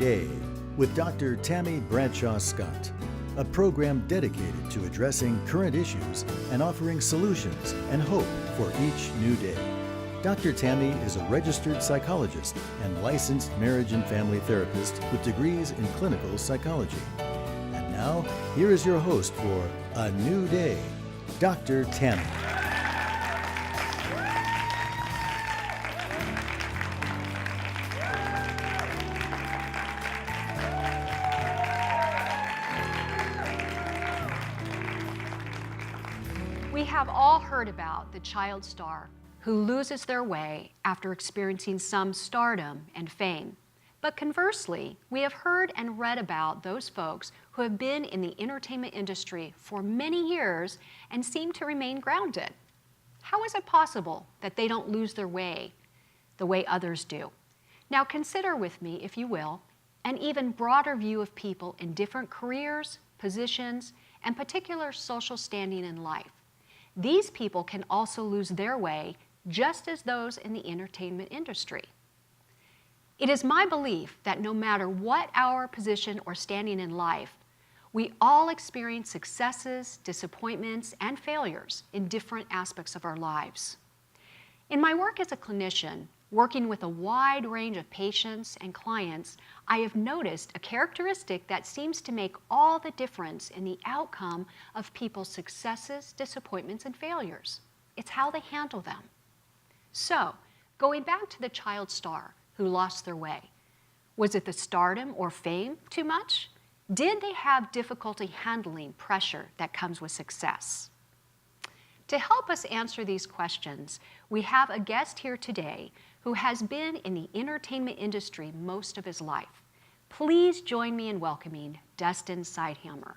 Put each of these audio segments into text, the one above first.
Day with Dr. Tammy Bradshaw Scott, a program dedicated to addressing current issues and offering solutions and hope for each new day. Dr. Tammy is a registered psychologist and licensed marriage and family therapist with degrees in clinical psychology. And now, here is your host for A New Day, Dr. Tammy. We have all heard about the child star who loses their way after experiencing some stardom and fame. But conversely, we have heard and read about those folks who have been in the entertainment industry for many years and seem to remain grounded. How is it possible that they don't lose their way the way others do? Now consider with me, if you will, an even broader view of people in different careers, positions, and particular social standing in life. These people can also lose their way just as those in the entertainment industry. It is my belief that no matter what our position or standing in life, we all experience successes, disappointments, and failures in different aspects of our lives. In my work as a clinician, working with a wide range of patients and clients, I have noticed a characteristic that seems to make all the difference in the outcome of people's successes, disappointments, and failures. It's how they handle them. So, going back to the child star who lost their way, was it the stardom or fame too much? Did they have difficulty handling pressure that comes with success? To help us answer these questions, we have a guest here today who has been in the entertainment industry most of his life. Please join me in welcoming Dustin Ceithamer.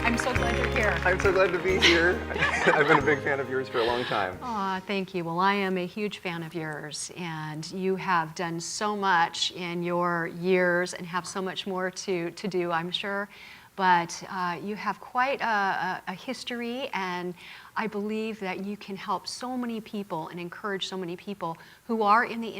I'm so glad you're here. I'm so glad to be here. I've been a big fan of yours for a long time. Aw, thank you. Well, I am a huge fan of yours, and you have done so much in your years and have so much more to do, I'm sure. But you have quite a history, and I believe that you can help so many people and encourage so many people who are in the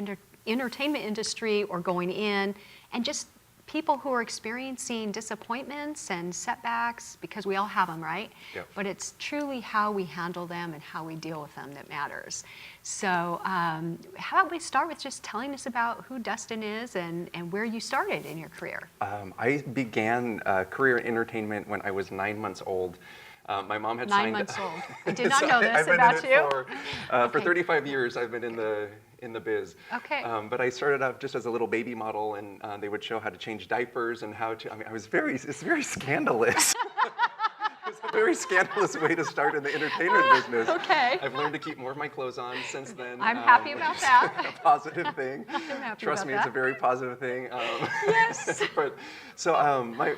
entertainment industry or going in, and just people who are experiencing disappointments and setbacks, because we all have them, right? Yep. But it's truly how we handle them and how we deal with them that matters. So how about we start with just telling us about who Dustin is and where you started in your career? I began a career in entertainment when I was 9 months old. My mom had 9 signed... months old. I did not know this I've been about in you. it for 35 years. I've been in the biz. Okay. But I started out just as a little baby model, and they would show how to change diapers and how to. I mean, it's very scandalous. It's a very scandalous way to start in the entertainment business. Okay. I've learned to keep more of my clothes on since then. I'm happy about that. A positive thing. I'm happy Trust about me, that. it's a very positive thing. Yes.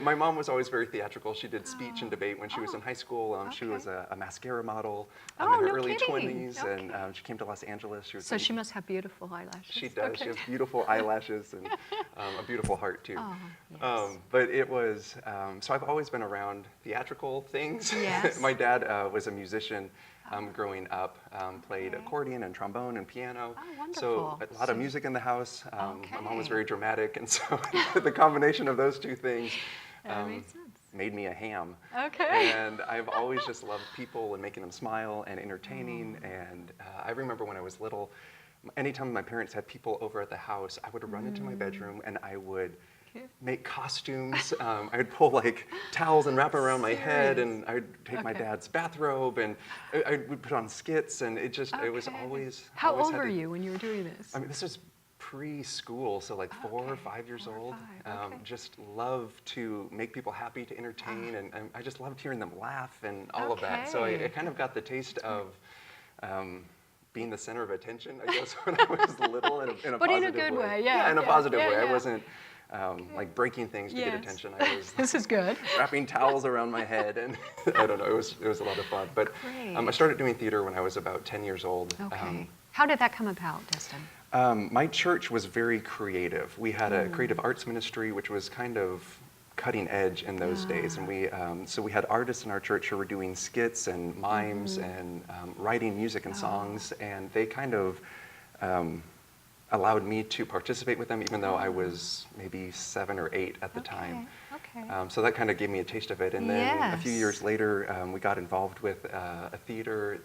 My mom was always very theatrical. She did speech and debate when she was in high school. She Okay. was a mascara model Oh, in her no early kidding. 20s, Okay. and she came to Los Angeles. So she must have beautiful eyelashes. She does. Okay. She has beautiful eyelashes and a beautiful heart too. Oh, yes. But it was so I've always been around theatrical things. Yes. My dad was a musician growing up, played accordion and trombone and piano. Oh, wonderful. So a lot of music in the house. My mom was Okay. very dramatic, and so the combination of those two things That makes sense. made me a ham. Okay. And I've always just loved people and making them smile and entertaining. And I remember when I was little, anytime my parents had people over at the house, I would run into my bedroom and I would make costumes. I would pull like towels and wrap them around my head, and I would take my Okay. dad's bathrobe, and I would put on skits, and it was Okay. always. How always old had were to- you when you were doing this? I mean, this was preschool, so like 4 or 5 years 4 or old. 5, okay. Just loved to make people happy, to entertain, and I just loved hearing them laugh and all of that. So Okay. I kind of got the taste of being the center of attention, I guess, when I was little in a But in a positive good way. way, yeah, in a yeah, positive yeah, way. yeah. I wasn't like breaking things to get Yes. attention. I was This is good. wrapping towels around my head, and I don't know, it was a lot of fun. But I Great. started doing theater when I was about 10 years old. Okay. How did that come about, Dustin? My church was very creative. We had a creative arts ministry, which was kind of cutting edge in those days. And so we had artists in our church who were doing skits and mimes and writing music and songs, and they kind of allowed me to participate with them, even though I was maybe 7 or 8 at the time. Okay. So that kind of gave me a taste of it. And then a few years later, we got involved with a theater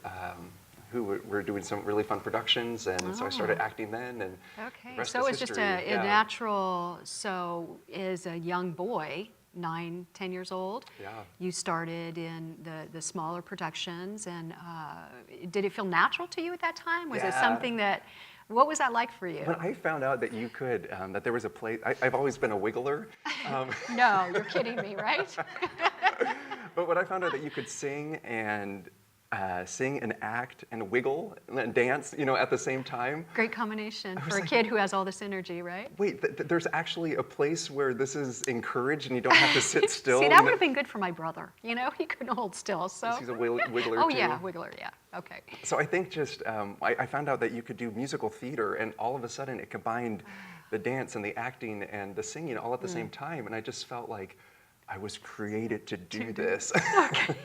who were doing some really fun productions, and so I started acting then. And Okay, the rest so is it was just history. a natural, so as a young boy, 9, 10 years old, you started in the smaller productions, and did it feel natural to you at that time? Was it something that, what was that like for you? When I found out that you could, that there was a place, I've always been a wiggler. No, you're kidding me, right? But when I found out that you could sing and act and wiggle and dance, at the same time. Great combination for a kid who has all this energy, right? Wait, there's actually a place where this is encouraged and you don't have to sit still. See, that would have been good for my brother. He couldn't hold still, so. He's a wiggler Oh too. yeah, wiggler, yeah, okay. So I think just, I found out that you could do musical theater, and all of a sudden it combined the dance and the acting and the singing all at the same time, and I just felt like I was created to do this. Okay.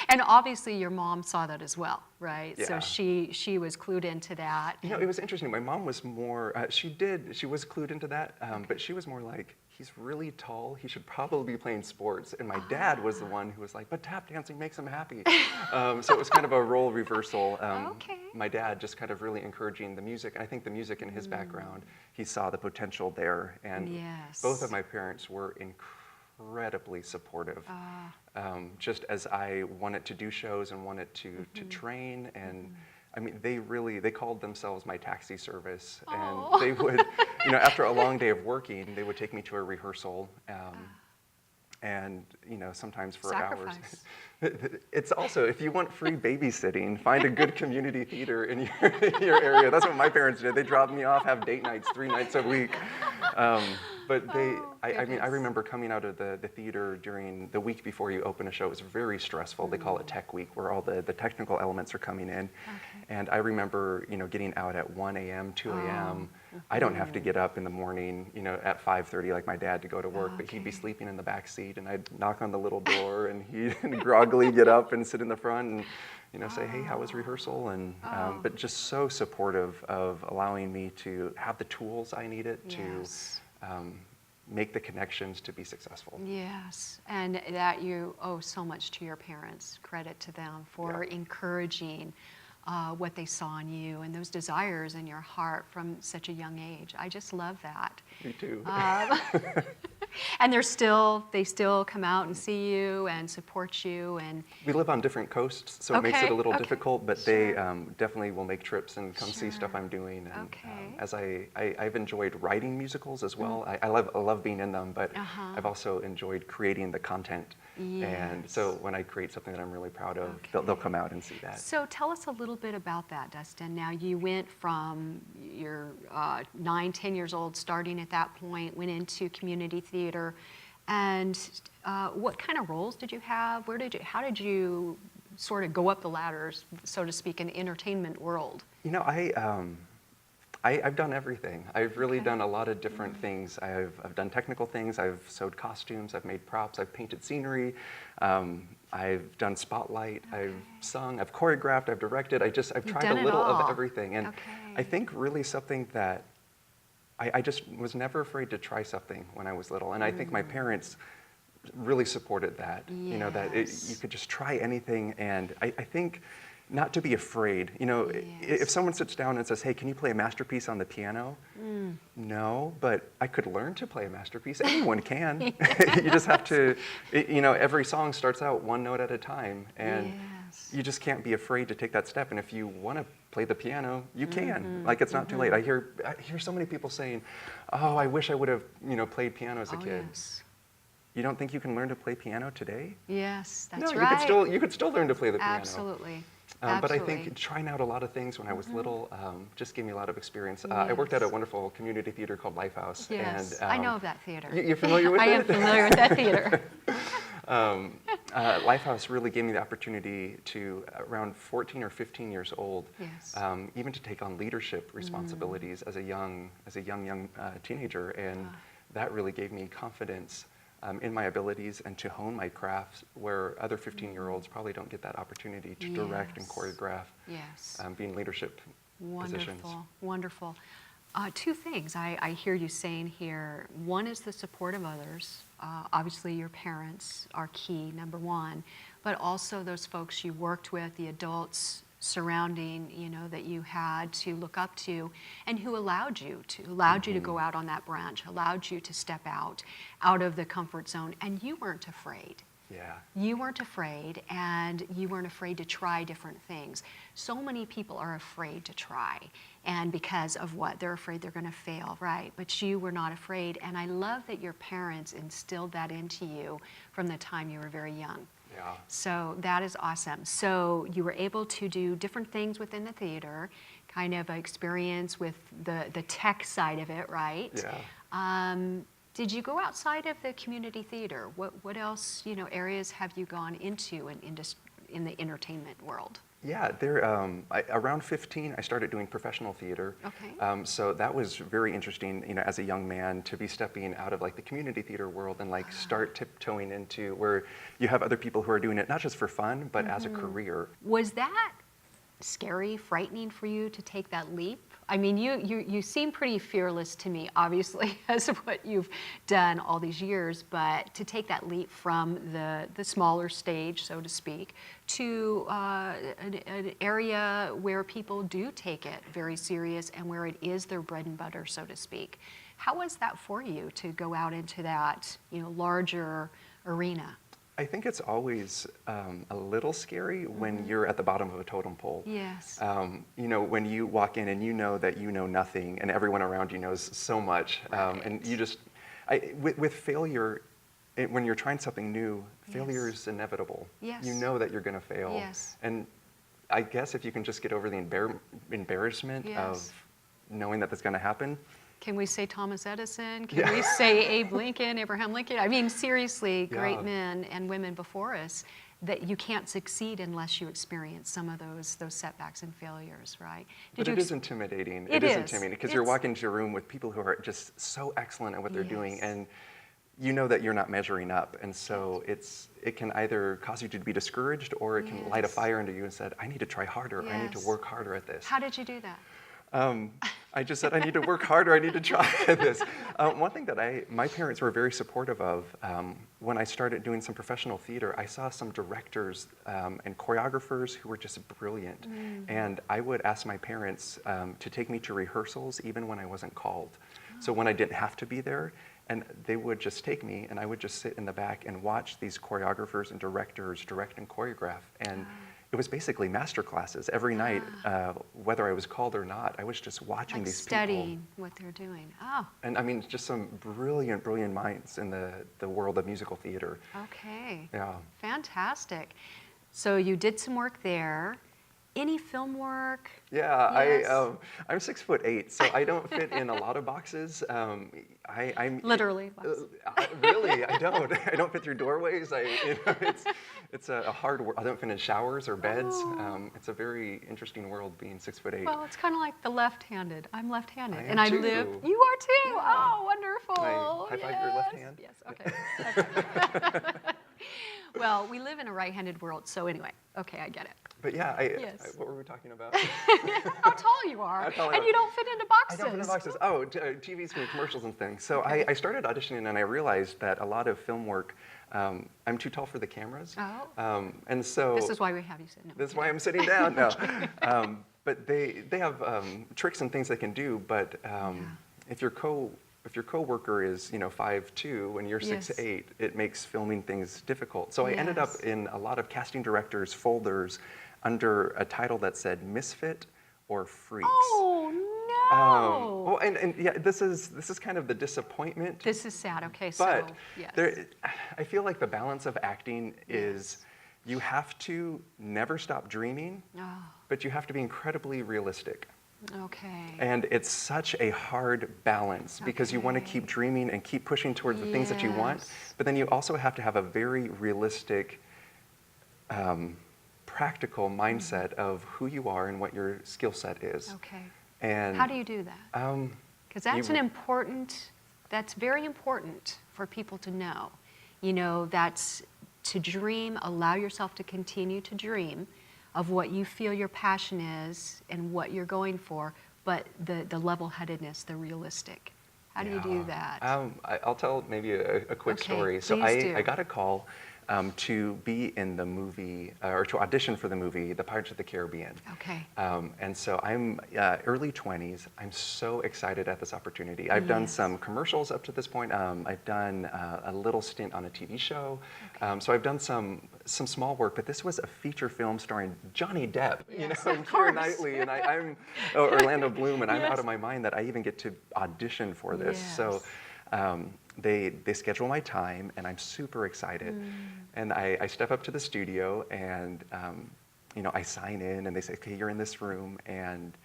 And obviously your mom saw that as well, right? Yeah. So she was clued into that. It was interesting. My mom was more, she was clued into that, but she was more like, he's really tall, he should probably be playing sports. And my dad was the one who was like, but tap dancing makes him happy. So it was kind of a role reversal. Okay. My dad just kind of really encouraging the music. And I think the music in his background, he saw the potential there. And both of my parents were incredibly supportive. Just as I wanted to do shows and wanted to train, and I mean, they called themselves my taxi service, and they would, after a long day of working, they would take me to a rehearsal, and sometimes for hours. It's also, if you want free babysitting, find a good community theater in your area. That's what my parents did. They dropped me off, have date nights 3 nights a week. But I mean, I remember coming out of the theater during the week before you open a show. It was very stressful. They call it Tech Week, where all the technical elements are coming in. And I remember, getting out at 1 a.m., 2 a.m. I don't have to get up in the morning, at 5:30 like my dad to go to work, but he'd be sleeping in the back seat, and I'd knock on the little door, and he'd groggily get up and sit in the front and, say, hey, how was rehearsal? And but just so supportive of allowing me to have the tools I needed to make the connections to be successful. Yes, and that you owe so much to your parents. Credit to them for encouraging what they saw in you and those desires in your heart from such a young age. I just love that. Me too. And they still come out and see you and support you. And we live on different coasts, so it makes it a little difficult, but they definitely will make trips and come see stuff I'm doing. And as I've enjoyed writing musicals as well. I love being in them, but I've also enjoyed creating the content. And so when I create something that I'm really proud of, they'll come out and see that. So tell us a little bit about that, Dustin. Now you went from your 9, 10 years old, starting at that point, went into community theater, and what kind of roles did you have? How did you sort of go up the ladders, so to speak, in the entertainment world? I've done everything. I've really done a lot of different things. I've done technical things. I've sewed costumes. I've made props. I've painted scenery. I've done spotlight. I've sung. I've choreographed. I've directed. I've tried a little of everything. And I think really something that I just was never afraid to try something when I was little. And I think my parents really supported that. That you could just try anything. And I think not to be afraid. If someone sits down and says, hey, can you play a masterpiece on the piano? No, but I could learn to play a masterpiece. Anyone can. You just have to, every song starts out one note at a time. And you just can't be afraid to take that step. And if you want to play the piano, you can. Like, it's not too late. I hear so many people saying, oh, I wish I would have, played piano as a kid. Yes. You don't think you can learn to play piano today? Yes, that's right. No, you could still learn to play the piano. Absolutely. But I think trying out a lot of things when I was little just gave me a lot of experience. I worked at a wonderful community theater called Lifehouse. Yes, and, I know of that theater. You're familiar with it? I am familiar with that theater. Lifehouse really gave me the opportunity to, around 14 or 15 years old, even to take on leadership responsibilities as a young teenager, and that really gave me confidence in my abilities and to hone my craft, where other 15-year-olds probably don't get that opportunity to direct and choreograph, be in leadership positions. Wonderful, wonderful. Two things I hear you saying here. One is the support of others. Obviously, your parents are key, number one, but also those folks you worked with, the adults surrounding, that you had to look up to, and who allowed you to go out on that branch, allowed you to step out of the comfort zone, and you weren't afraid. Yeah. You weren't afraid, and you weren't afraid to try different things. So many people are afraid to try, and because of what? They're afraid they're going to fail, right? But you were not afraid, and I love that your parents instilled that into you from the time you were very young. Yeah. So that is awesome. So you were able to do different things within the theater, kind of experience with the tech side of it, right? Yeah. Did you go outside of the community theater? What else, areas have you gone into in the entertainment world? Yeah, around 15, I started doing professional theater. Okay. So that was very interesting, as a young man, to be stepping out of like the community theater world and like start tiptoeing into where you have other people who are doing it not just for fun, but as a career. Was that scary, frightening for you to take that leap? I mean, you seem pretty fearless to me, obviously, as of what you've done all these years, but to take that leap from the smaller stage, so to speak, to an area where people do take it very serious and where it is their bread and butter, so to speak. How was that for you to go out into that, larger arena? I think it's always a little scary when you're at the bottom of a totem pole. Yes. When you walk in and you know that you know nothing and everyone around you knows so much. Right. And you just, with failure, when you're trying something new, failure is inevitable. Yes. You know that you're going to fail. Yes. And I guess if you can just get over the embarrassment of knowing that that's going to happen. Can we say Thomas Edison? Can we say Abe Lincoln, Abraham Lincoln? I mean, seriously, great men and women before us, that you can't succeed unless you experience some of those setbacks and failures, right? But it is intimidating. It is intimidating because you're walking into a room with people who are just so excellent at what they're doing, and you know that you're not measuring up, and so it can either cause you to be discouraged, or it can light a fire under you and said, I need to try harder. I need to work harder at this. How did you do that? I just said, I need to work harder, I need to try this. One thing that my parents were very supportive of, when I started doing some professional theater, I saw some directors and choreographers who were just brilliant. And I would ask my parents to take me to rehearsals even when I wasn't called. So when I didn't have to be there, and they would just take me, and I would just sit in the back and watch these choreographers and directors direct and choreograph. And it was basically master classes every night, whether I was called or not. I was just watching these people. Studying what they're doing. Oh. And I mean, just some brilliant, brilliant minds in the world of musical theater. Okay. Yeah. Fantastic. So you did some work there. Any film work? Yeah, Yes. I'm 6'8", so I don't fit in a lot of boxes. I'm Literally. Really, I don't. I don't fit through doorways. It's a hard world. I don't fit in showers or beds. It's a very interesting world being 6'8". Well, it's kind of like the left-handed. I'm left-handed, I am and I too. live. You are too. Yeah. Oh, wonderful. Can I high-five your left hand? Yes. Okay. Well, we live in a right-handed world, so anyway. Okay, I get it. But yeah, Yes. what were we talking about? How tall you are, and you don't fit into boxes. I don't fit in boxes. Oh, TV screen commercials and things. So I started auditioning, and I realized that a lot of film work, I'm too tall for the cameras. Oh. And so This is why we have you sit. No. This is why I'm sitting down. No. But they have tricks and things they can do. But if your coworker is 5'2" and you're 6'8", it makes filming things difficult. So I ended up in a lot of casting directors' folders under a title that said Misfit or Freaks. Oh no! Well, and yeah, this is kind of the disappointment. This is sad. Okay, but so yes. I feel like the balance of acting is you have to never stop dreaming, but you have to be incredibly realistic. Okay. And it's such a hard balance because you want to keep dreaming and keep pushing towards the things that you want, but then you also have to have a very realistic, practical mindset of who you are and what your skill set is. Okay. And how do you do that? Because that's that's very important for people to know. You know, that's to dream, allow yourself to continue to dream of what you feel your passion is and what you're going for, but the level-headedness, the realistic. How do you do that? I'll tell maybe a quick Okay, story. So please do. I got a call to be in the movie, or to audition for the movie, The Pirates of the Caribbean. Okay. And so I'm early 20s. I'm so excited at this opportunity. I've done Yes. some commercials up to this point. I've done a little stint on a TV show. So I've done some small work, but this was a feature film starring Johnny Depp, Yes, and of Keira course. Knightley, and I'm Orlando Bloom, and I'm Yes. out of my mind that I even get to audition for this. Yes. So they schedule my time, and I'm super excited. And I step up to the studio, and I sign in, and they say, okay, you're in this room. And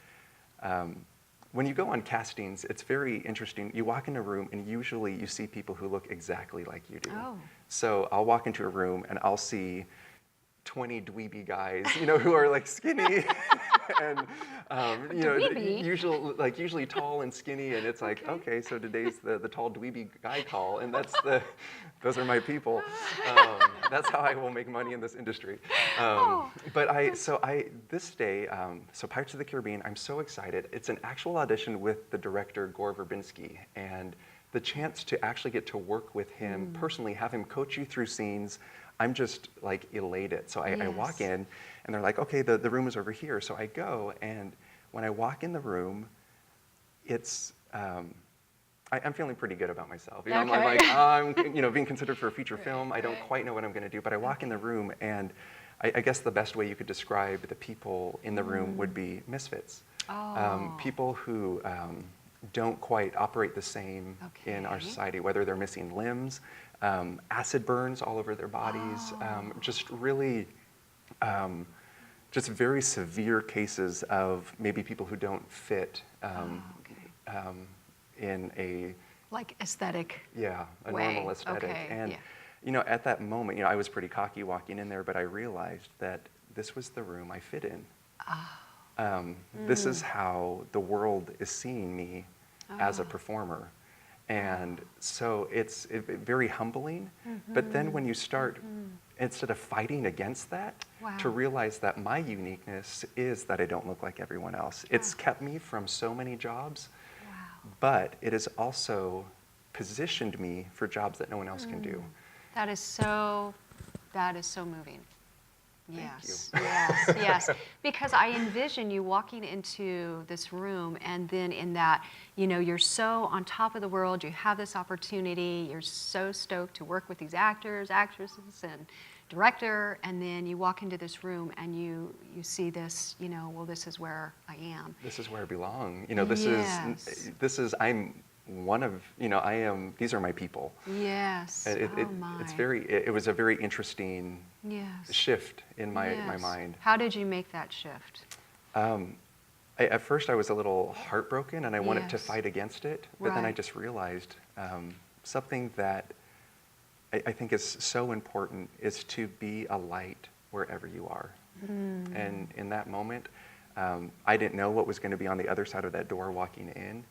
when you go on castings, it's very interesting. You walk in a room, and usually you see people who look exactly like you do. Oh. So I'll walk into a room, and I'll see 20 dweeby guys, who are like skinny and usually tall and skinny, and it's like, okay, so today's the tall dweeby guy call, and those are my people. That's how I will make money in this industry. But this day, so Pirates of the Caribbean, I'm so excited. It's an actual audition with the director Gore Verbinski, and the chance to actually get to work with him personally, have him coach you through scenes, I'm just like elated. So I walk in, and they're like, okay, the room is over here. So I go, and when I walk in the room, it's I'm feeling pretty good about myself. I'm like, I'm being considered for a feature film. I don't quite know what I'm going to do, but I walk in the room, and I guess the best way you could describe the people in the room would be misfits. People who don't quite operate the same in our society, whether they're missing limbs, acid burns all over their bodies, just really just very severe cases of maybe people who don't fit in a like aesthetic a way. normal aesthetic. Okay, And at that moment, I was pretty cocky walking in there, but I realized that this was the room I fit in. This is how the world is seeing me as a performer. And so it's very humbling, but then when you start, instead of fighting against that, to realize that my uniqueness is that I don't look like everyone else. It's kept me from so many jobs, but it has also positioned me for jobs that no one else can do. That is so moving. Yes, yes. Because I envision you walking into this room, and then in that, you're so on top of the world, you have this opportunity, you're so stoked to work with these actors, actresses, and director, and then you walk into this room and you see this, well, this is where I am. This is where I belong. This is I'm one of, I am, these are my people. Yes. It was a very interesting shift in my mind. How did you make that shift? At first I was a little heartbroken, and I wanted to fight against it, but then I just realized something that I think is so important is to be a light wherever you are. And in that moment, I didn't know what was going to be on the other side of that door walking in.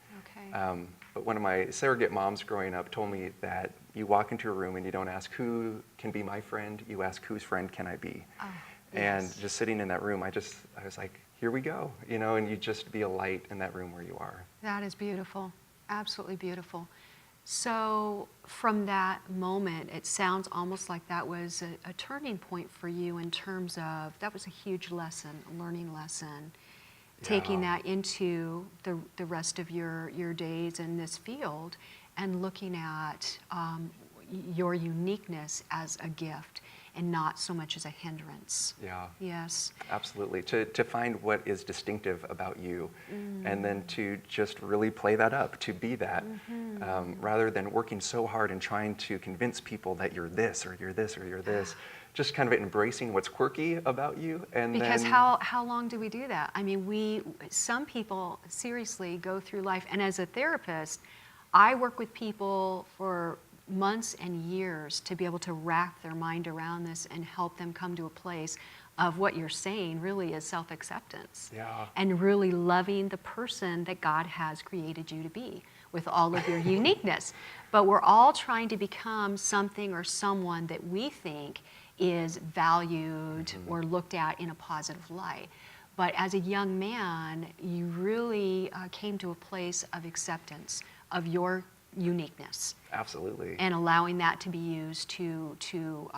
But one of my surrogate moms growing up told me that you walk into a room and you don't ask who can be my friend, you ask whose friend can I be. And just sitting in that room, I was like, here we go, and you just be a light in that room where you are. That is beautiful, absolutely beautiful. So from that moment, it sounds almost like that was a turning point for you in terms of, that was a huge lesson, a learning lesson. Taking that into the rest of your days in this field and looking at your uniqueness as a gift and not so much as a hindrance. Yes. Absolutely. To find what is distinctive about you and then to just really play that up, to be that, rather than working so hard and trying to convince people that you're this or you're this or you're this. Just kind of embracing what's quirky about you, and because then how long do we do that? I mean, some people seriously go through life, and as a therapist, I work with people for months and years to be able to wrap their mind around this and help them come to a place of what you're saying really is self-acceptance, and really loving the person that God has created you to be, with all of your uniqueness. But we're all trying to become something or someone that we think is valued or looked at in a positive light. But as a young man, you really came to a place of acceptance of your uniqueness. Absolutely. And allowing that to be used to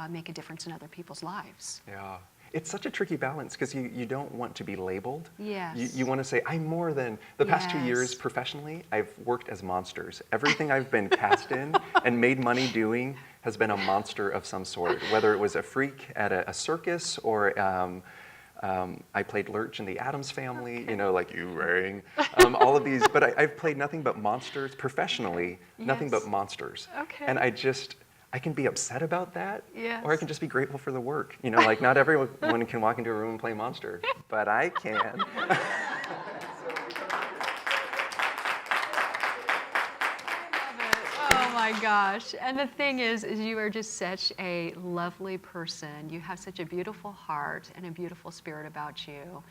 make a difference in other people's lives. Yeah. It's such a tricky balance because you don't want to be labeled. Yes. You want to say, I'm more than. The past 2 years Yes. professionally, I've worked as monsters. Everything I've been cast in and made money doing has been a monster of some sort, whether it was a freak at a circus or I played Lurch in the Addams Family, you know, like you rang, all of these. But I've played nothing but monsters professionally, nothing Yes. but monsters. Okay. And I can be upset about that, Yes. or I can just be grateful for the work. You know, like not everyone can walk into a room and play monster, but I can. Oh my gosh. And the thing is you are just such a lovely person. You have such a beautiful heart and a beautiful spirit about you.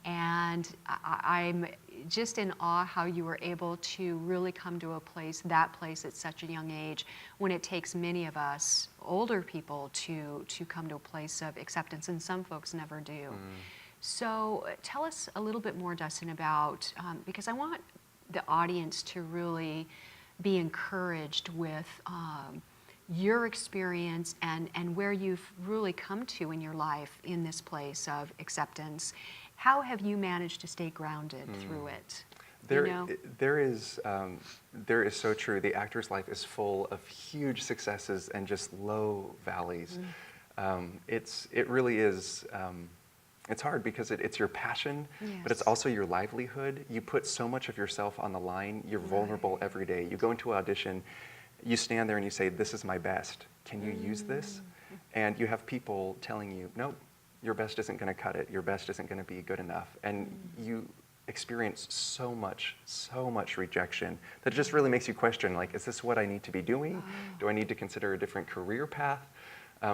And I'm just in awe how you were able to really come to that place at such a young age, when it takes many of us older people to come to a place of acceptance, and some folks never do. So tell us a little bit more, Dustin, about, because I want the audience to really be encouraged with your experience and where you've really come to in your life in this place of acceptance. How have you managed to stay grounded through it? There is so true. The actor's life is full of huge successes and just low valleys. It really is. It's hard because it's your passion, but it's also your livelihood. You put so much of yourself on the line. You're vulnerable every day. You go into an audition, you stand there and you say, "This is my best. Can you use this?" And you have people telling you, "Nope, your best isn't going to cut it. Your best isn't going to be good enough." And you experience so much rejection that it just really makes you question, like, is this what I need to be doing? Do I need to consider a different career path?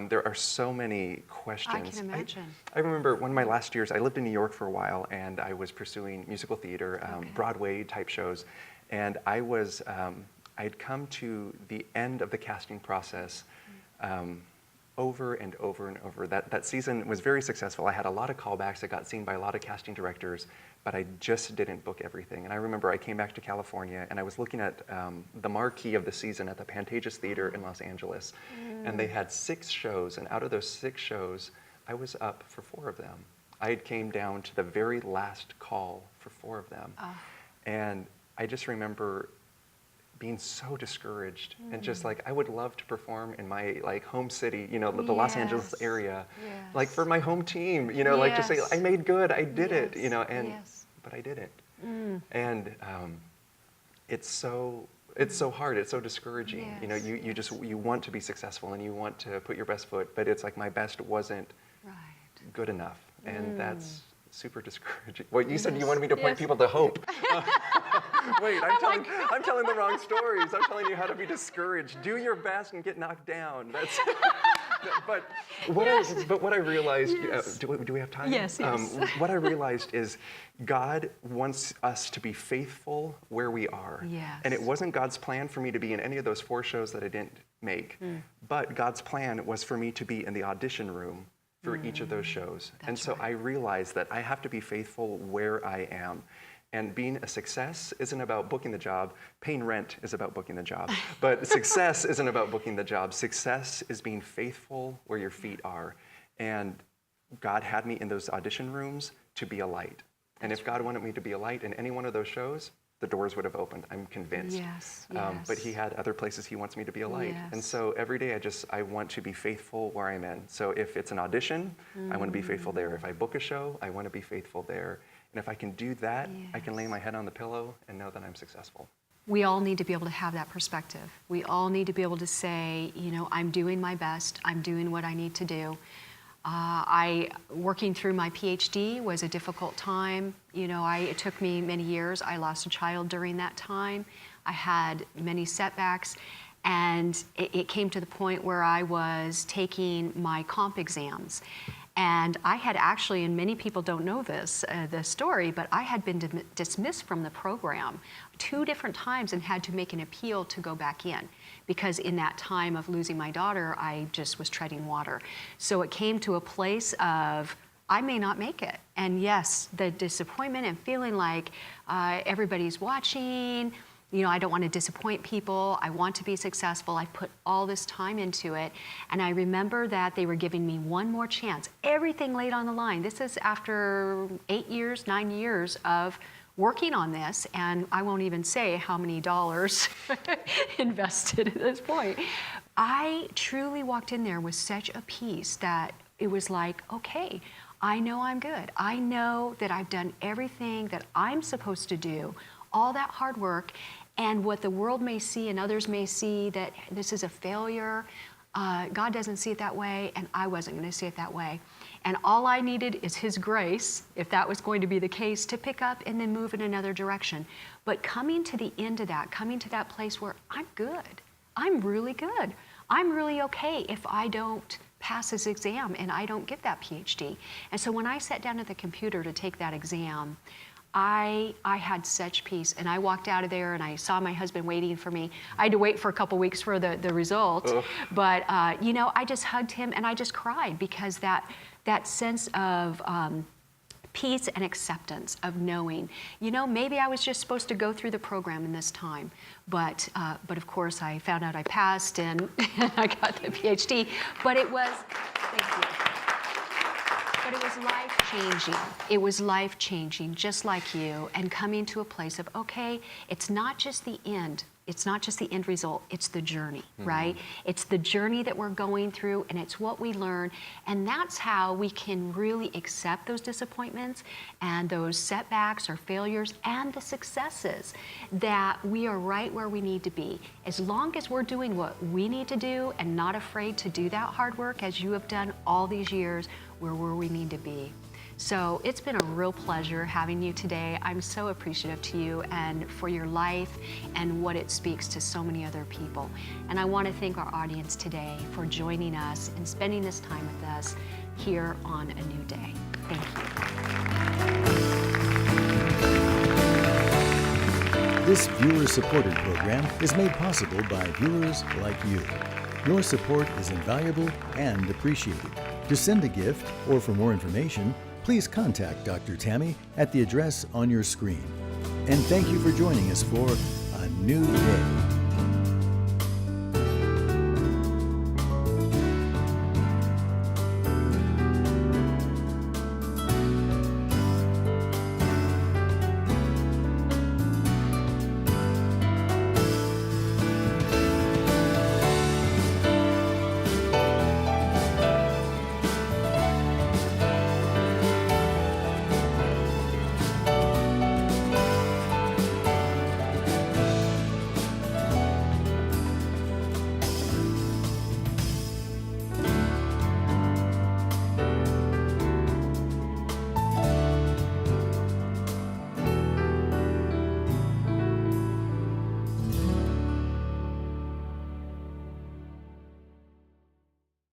There are so many questions. I can imagine. I remember one of my last years, I lived in New York for a while, and I was pursuing musical theater, Broadway type shows. And I'd come to the end of the casting process over and over and over. That season was very successful. I had a lot of callbacks. I got seen by a lot of casting directors, but I just didn't book everything. And I remember I came back to California and I was looking at the marquee of the season at the Pantages Theater in Los Angeles. And they had 6 shows, and out of those 6 shows, I was up for 4 of them. I came down to the very last call for 4 of them. And I just remember being so discouraged and just like, I would love to perform in my like home city, you know, the Los Angeles area, like for my home team, you know, like to say, I made good, I did it, you know, and, but I didn't. And it's so hard, it's so discouraging. You know, you want to be successful and you want to put your best foot, but it's like my best wasn't good enough. And that's super discouraging. Well, you said you wanted me to point people to hope. Wait, I'm telling the wrong stories. I'm telling you how to be discouraged. Do your best and get knocked down. That's. But what I realized. Do we have time? Yes. What I realized is God wants us to be faithful where we are. Yes. And it wasn't God's plan for me to be in any of those 4 shows that I didn't make. But God's plan was for me to be in the audition room for each of those shows. And so I realized that I have to be faithful where I am. And being a success isn't about booking the job. Paying rent is about booking the job. But success isn't about booking the job. Success is being faithful where your feet are. And God had me in those audition rooms to be a light. And if God wanted me to be a light in any one of those shows, the doors would have opened, I'm convinced. But he had other places he wants me to be a light. And so every day I want to be faithful where I'm in. So if it's an audition, I want to be faithful there. If I book a show, I want to be faithful there. And if I can do that, I can lay my head on the pillow and know that I'm successful. We all need to be able to have that perspective. We all need to be able to say, you know, I'm doing my best. I'm doing what I need to do. Working through my PhD was a difficult time. You know, it took me many years. I lost a child during that time. I had many setbacks. And it came to the point where I was taking my comp exams. And I had actually, and many people don't know this story, but I had been dismissed from the program 2 different times and had to make an appeal to go back in, because in that time of losing my daughter, I just was treading water. So it came to a place of, I may not make it. And yes, the disappointment and feeling like everybody's watching, you know, I don't want to disappoint people. I want to be successful. I put all this time into it. And I remember that they were giving me one more chance. Everything laid on the line. This is after 8 years, 9 years of working on this. And I won't even say how many dollars invested at this point. I truly walked in there with such a peace that it was like, okay, I know I'm good. I know that I've done everything that I'm supposed to do, all that hard work, and what the world may see and others may see that this is a failure. God doesn't see it that way, and I wasn't going to see it that way. And all I needed is His grace, if that was going to be the case, to pick up and then move in another direction. But coming to the end of that, coming to that place where I'm good, I'm really good, I'm really okay if I don't pass this exam and I don't get that PhD. And so when I sat down at the computer to take that exam, I had such peace, and I walked out of there and I saw my husband waiting for me. I had to wait for a couple weeks for the result, but you know, I just hugged him and I just cried, because that sense of peace and acceptance of knowing, you know, maybe I was just supposed to go through the program in this time, but of course I found out I passed and I got the PhD, but it was, thank you. But it was life-changing. It was life-changing, just like you, and coming to a place of, okay, it's not just the end. It's not just the end result, it's the journey, right? It's the journey that we're going through, and it's what we learn, and that's how we can really accept those disappointments and those setbacks or failures and the successes, that we are right where we need to be. As long as we're doing what we need to do and not afraid to do that hard work, as you have done all these years, we're where we need to be. So it's been a real pleasure having you today. I'm so appreciative to you and for your life and what it speaks to so many other people. And I want to thank our audience today for joining us and spending this time with us here on A New Day. Thank you. This viewer-supported program is made possible by viewers like you. Your support is invaluable and appreciated. To send a gift or for more information, please contact Dr. Tammy at the address on your screen. And thank you for joining us for A New Day.